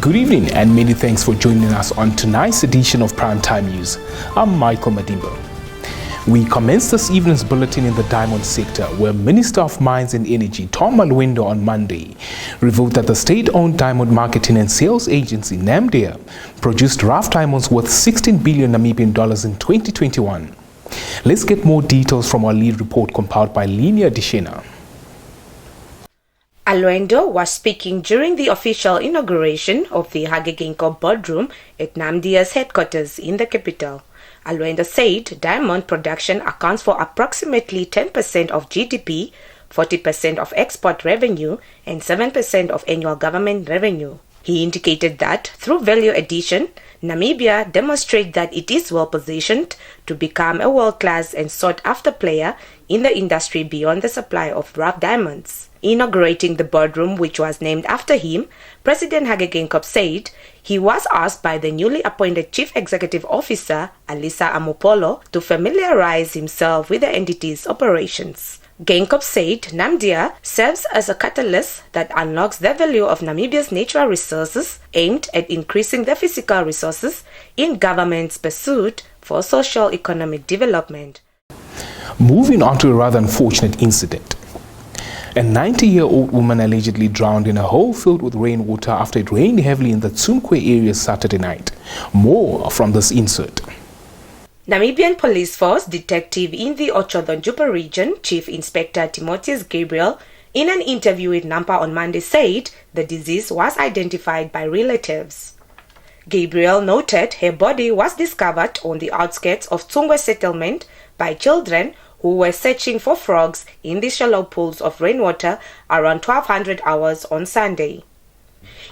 Good evening and many thanks for joining us on tonight's edition of Primetime News. I'm Michael Madimba. We commence this evening's bulletin in the diamond sector, where Minister of Mines and Energy Tom Malwendo on Monday revealed that the state-owned diamond marketing and sales agency Namibia produced rough diamonds worth 16 billion Namibian dollars in 2021. Let's get more details from our lead report compiled by Linia Dishena. Malwendo was speaking during the official inauguration of the Hage Geingob boardroom at Namdia's headquarters in the capital. Malwendo said diamond production accounts for approximately 10% of GDP, 40% of export revenue, and 7% of annual government revenue. He indicated that through value addition, Namibia demonstrates that it is well positioned to become a world-class and sought-after player in the industry beyond the supply of rough diamonds. Inaugurating the boardroom, which was named after him, President Hage Geingob said he was asked by the newly appointed Chief Executive Officer, Alisa Amopolo, to familiarize himself with the entity's operations. Geingob said Namibia serves as a catalyst that unlocks the value of Namibia's natural resources, aimed at increasing the physical resources in government's pursuit for socio-economic development. Moving on to a rather unfortunate incident. A 90-year-old woman allegedly drowned in a hole filled with rainwater after it rained heavily in the Tsunkwe area Saturday night. More from this insert. Namibian Police Force Detective in the Otjozondjupa region, Chief Inspector Timotheus Gabriel, in an interview with Nampa on Monday said the disease was identified by relatives. Gabriel noted her body was discovered on the outskirts of Tsungwe settlement by children who were searching for frogs in the shallow pools of rainwater around 1200 hours on Sunday.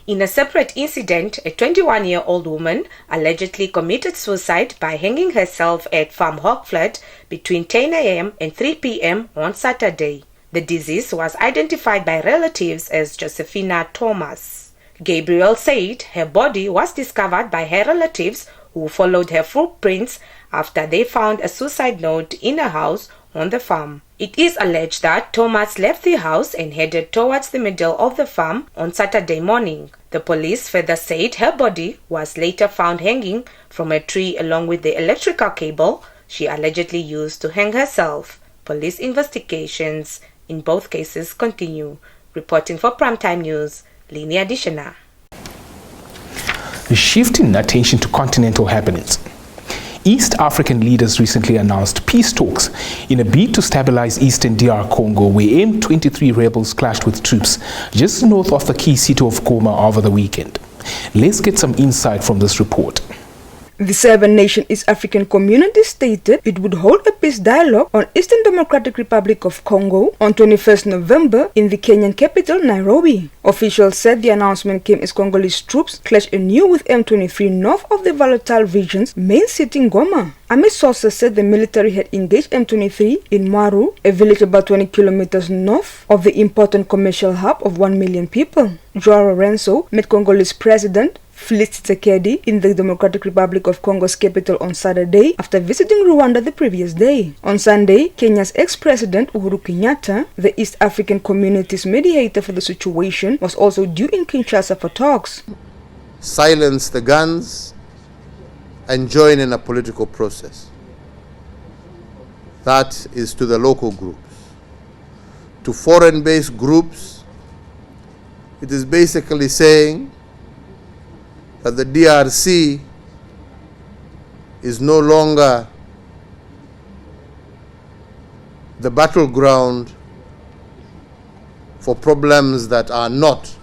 In a separate incident, a 21-year-old woman allegedly committed suicide by hanging herself at Farm Hockflat between 10 a.m. and 3 p.m. on Saturday. The disease was identified by relatives as Josephina Thomas. Gabriel said her body was discovered by her relatives who followed her footprints after they found a suicide note in a house on the farm. It is alleged that Thomas left the house and headed towards the middle of the farm on Saturday morning. The police further said her body was later found hanging from a tree along with the electrical cable she allegedly used to hang herself. Police investigations in both cases continue. Reporting for Primetime News, Linia Dishena. Shifting attention to continental happenings. East African leaders recently announced peace talks in a bid to stabilize eastern DR Congo, where M23 rebels clashed with troops just north of the key city of Goma over the weekend. Let's get some insight from this report. The seven-nation East African Community stated it would hold a peace dialogue on Eastern Democratic Republic of Congo on 21st November in the Kenyan capital, Nairobi. Officials said the announcement came as Congolese troops clashed anew with M23 north of the volatile region's main city, Goma. Army sources said the military had engaged M23 in Maru, a village about 20 kilometers north of the important commercial hub of 1 million people. Joao Lorenzo met Congolese President Felix Tshisekedi in the Democratic Republic of Congo's capital on Saturday after visiting Rwanda the previous day. On Sunday, Kenya's ex-president Uhuru Kenyatta, the East African Community's mediator for the situation, was also due in Kinshasa for talks. Silence the guns and join in a political process. That is to the local groups. To foreign-based groups, it is basically saying that the DRC is no longer the battleground for problems that are not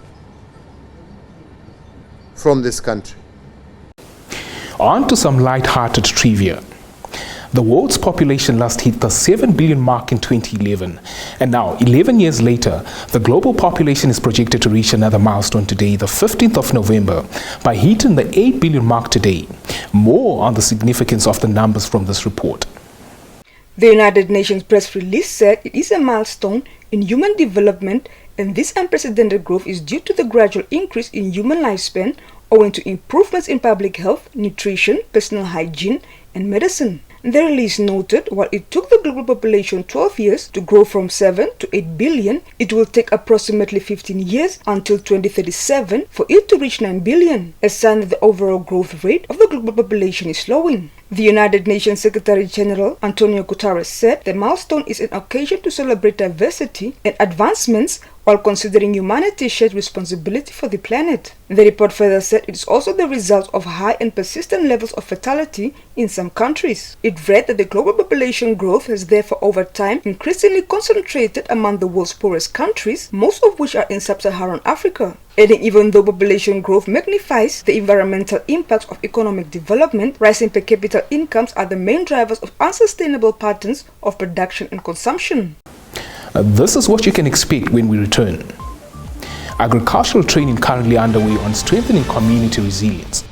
from this country. On to some light-hearted trivia. The world's population last hit the 7 billion mark in 2011, and now, 11 years later, the global population is projected to reach another milestone today, the 15th of November, by hitting the 8 billion mark today. More on the significance of the numbers from this report. The United Nations press release said it is a milestone in human development, and this unprecedented growth is due to the gradual increase in human lifespan owing to improvements in public health, nutrition, personal hygiene, and medicine. The release noted while it took the global population 12 years to grow from 7 to 8 billion, it will take approximately 15 years until 2037 for it to reach 9 billion, a sign that the overall growth rate of the global population is slowing. The United Nations Secretary General Antonio Guterres said the milestone is an occasion to celebrate diversity and advancements while considering humanity's shared responsibility for the planet. The report further said it is also the result of high and persistent levels of fatality in some countries. It read that the global population growth has therefore over time increasingly concentrated among the world's poorest countries, most of which are in sub-Saharan Africa. Adding, even though population growth magnifies the environmental impacts of economic development, rising per capita incomes are the main drivers of unsustainable patterns of production and consumption. This is what you can expect when we return. Agricultural training currently underway on strengthening community resilience.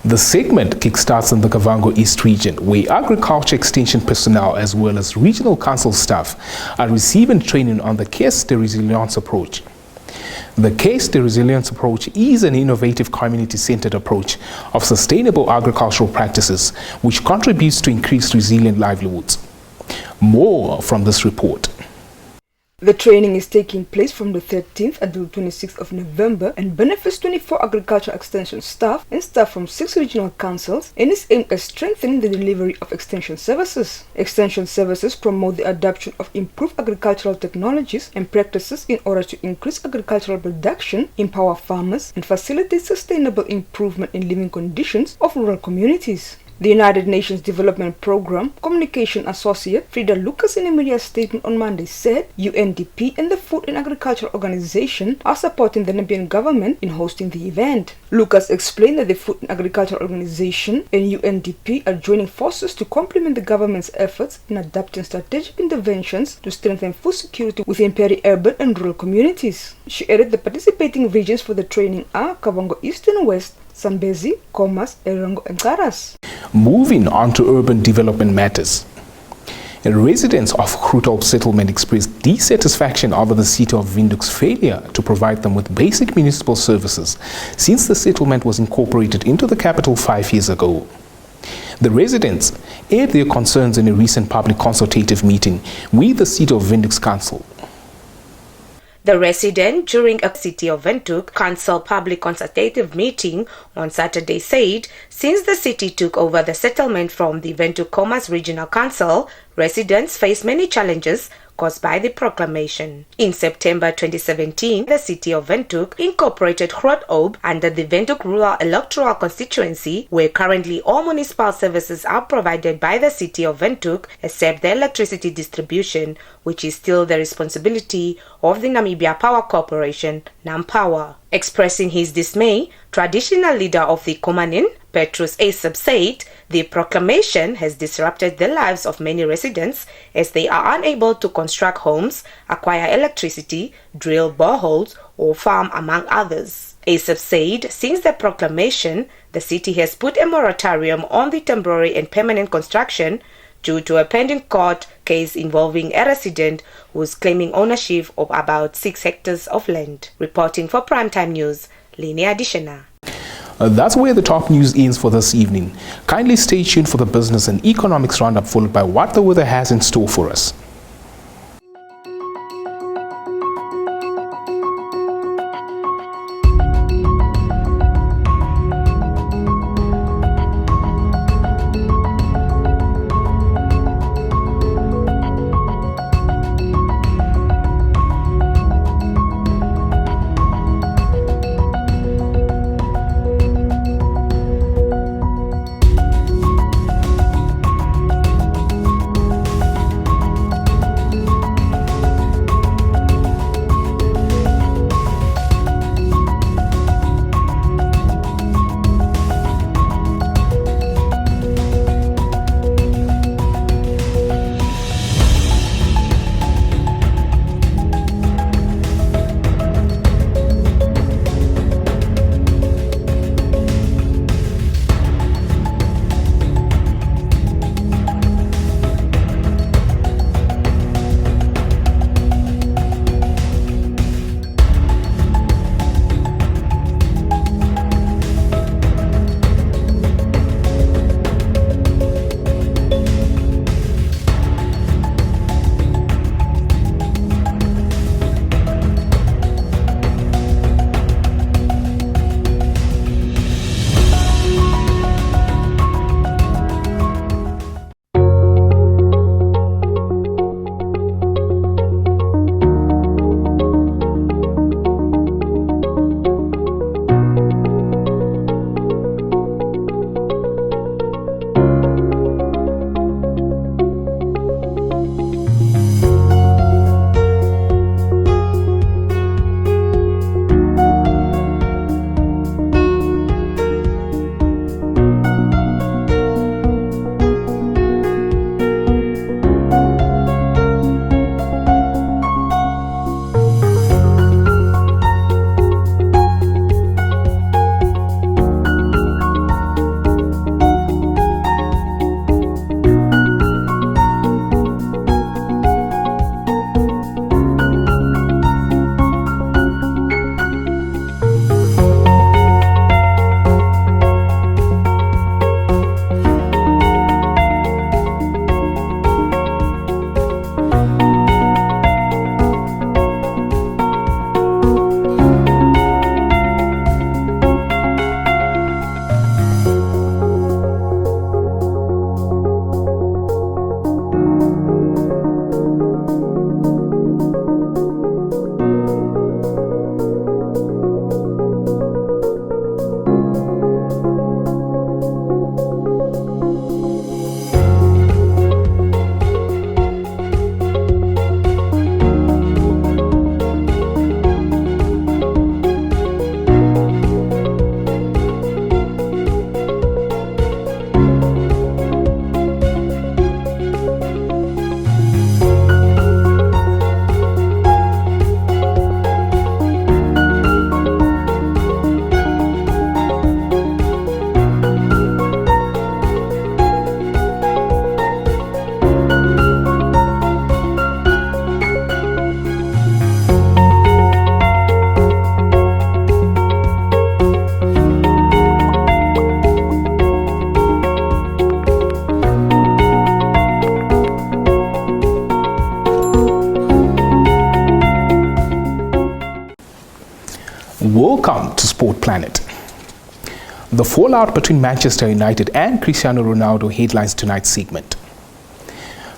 The segment kickstarts in the Kavango East region, where agriculture extension personnel as well as regional council staff are receiving training on the Caisse de Resilience approach. The Caisse de Resilience approach is an innovative community-centered approach of sustainable agricultural practices which contributes to increased resilient livelihoods. More from this report. The training is taking place from the 13th until the 26th of November and benefits 24 agriculture extension staff and staff from 6 regional councils and is aimed at strengthening the delivery of extension services. Extension services promote the adoption of improved agricultural technologies and practices in order to increase agricultural production, empower farmers, and facilitate sustainable improvement in living conditions of rural communities. The United Nations Development Programme Communication Associate Frida Lucas in a media statement on Monday said UNDP and the Food and Agriculture Organization are supporting the Namibian government in hosting the event. Lucas explained that the Food and Agriculture Organization and UNDP are joining forces to complement the government's efforts in adapting strategic interventions to strengthen food security within peri-urban and rural communities. She added the participating regions for the training are Kavango East and West, Zambezi, Khomas, Erongo and Karas. Moving on to urban development matters. Residents of Groothoop settlement expressed dissatisfaction over the city of Windhoek's failure to provide them with basic municipal services since the settlement was incorporated into the capital 5 years ago. The residents aired their concerns in a recent public consultative meeting with the City of Windhoek's council. The resident during a City of Windhoek Council public consultative meeting on Saturday said since the city took over the settlement from the Windhoek Khomas Regional Council, residents face many challenges caused by the proclamation. In September 2017, the City of Windhoek incorporated Groothoop under the Windhoek Rural Electoral Constituency, where currently all municipal services are provided by the City of Windhoek except the electricity distribution, which is still the responsibility of the Namibia Power Corporation, NamPower. Expressing his dismay, traditional leader of the Khomanin, Petrus Asap, said the proclamation has disrupted the lives of many residents as they are unable to construct homes, acquire electricity, drill boreholes, or farm, among others. Asap said since the proclamation, the city has put a moratorium on the temporary and permanent construction due to a pending court case involving a resident who is claiming ownership of about 6 hectares of land. Reporting for Primetime News, Linnea Adishana. That's where the top news ends for this evening. Kindly stay tuned for the business and economics roundup, followed by what the weather has in store for us. Welcome to Sport Planet. The fallout between Manchester United and Cristiano Ronaldo headlines tonight's segment.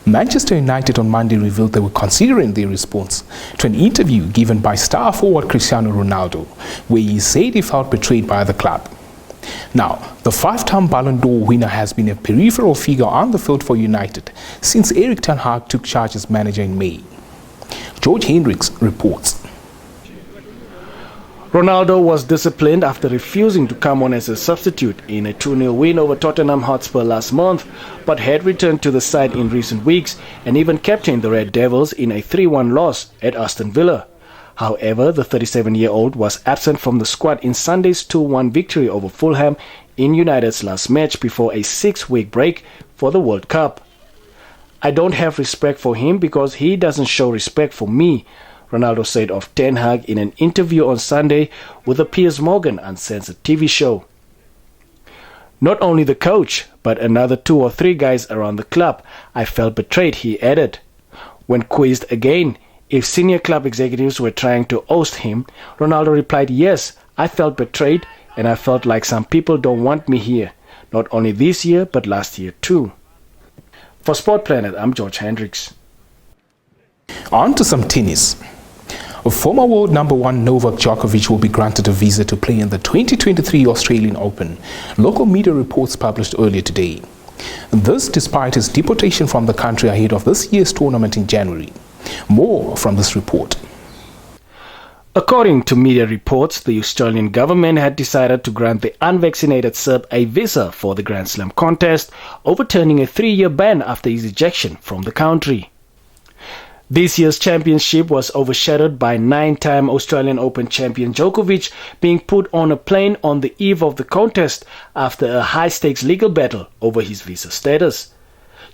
Manchester United on Monday revealed they were considering their response to an interview given by star forward Cristiano Ronaldo, where he said he felt betrayed by the club. Now, the 5-time Ballon d'Or winner has been a peripheral figure on the field for United since Erik ten Hag took charge as manager in May. George Hendricks reports. Ronaldo was disciplined after refusing to come on as a substitute in a 2-0 win over Tottenham Hotspur last month, but had returned to the side in recent weeks and even captained the Red Devils in a 3-1 loss at Aston Villa. However, the 37-year-old was absent from the squad in Sunday's 2-1 victory over Fulham in United's last match before a 6-week break for the World Cup. I don't have respect for him because he doesn't show respect for me, Ronaldo said of Ten Hag in an interview on Sunday with the Piers Morgan Uncensored TV show. Not only the coach, but another 2 or 3 guys around the club. I felt betrayed, he added. When quizzed again if senior club executives were trying to oust him, Ronaldo replied, yes, I felt betrayed and I felt like some people don't want me here. Not only this year, but last year too. For Sport Planet, I'm George Hendricks. On to some tennis. Former world number 1 Novak Djokovic will be granted a visa to play in the 2023 Australian Open, local media reports published earlier today. This despite his deportation from the country ahead of this year's tournament in January. More from this report. According to media reports, the Australian government had decided to grant the unvaccinated Serb a visa for the Grand Slam contest, overturning a 3-year ban after his ejection from the country. This year's championship was overshadowed by 9-time Australian Open champion Djokovic being put on a plane on the eve of the contest after a high-stakes legal battle over his visa status.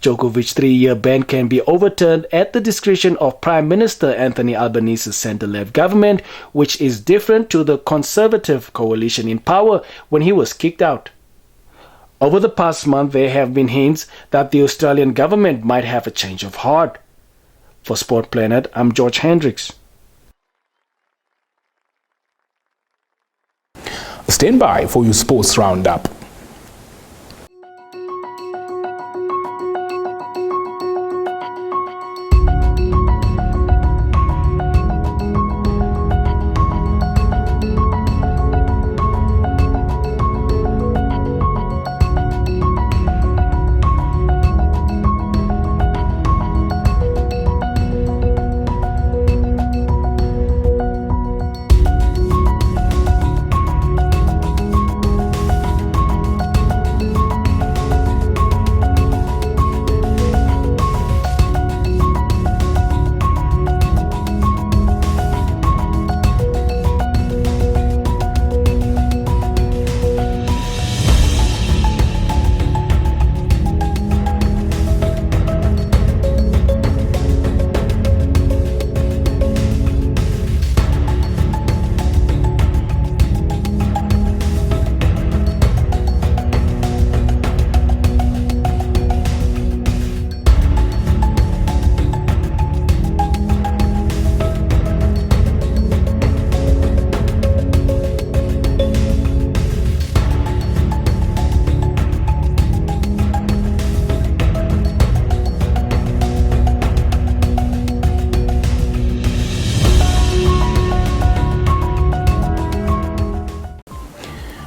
Djokovic's 3-year ban can be overturned at the discretion of Prime Minister Anthony Albanese's centre-left government, which is different to the Conservative coalition in power when he was kicked out. Over the past month, there have been hints that the Australian government might have a change of heart. For Sport Planet, I'm George Hendricks. Stand by for your sports roundup.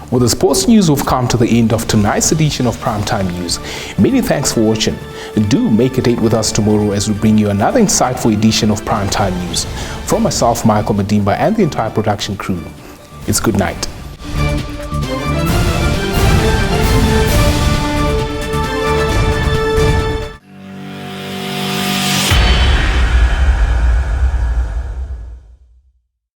With the sports news, we've come to the end of tonight's edition of Primetime News. Many thanks for watching. Do make a date with us tomorrow as we bring you another insightful edition of Primetime News. From myself, Michael Madimba, and the entire production crew, it's good night.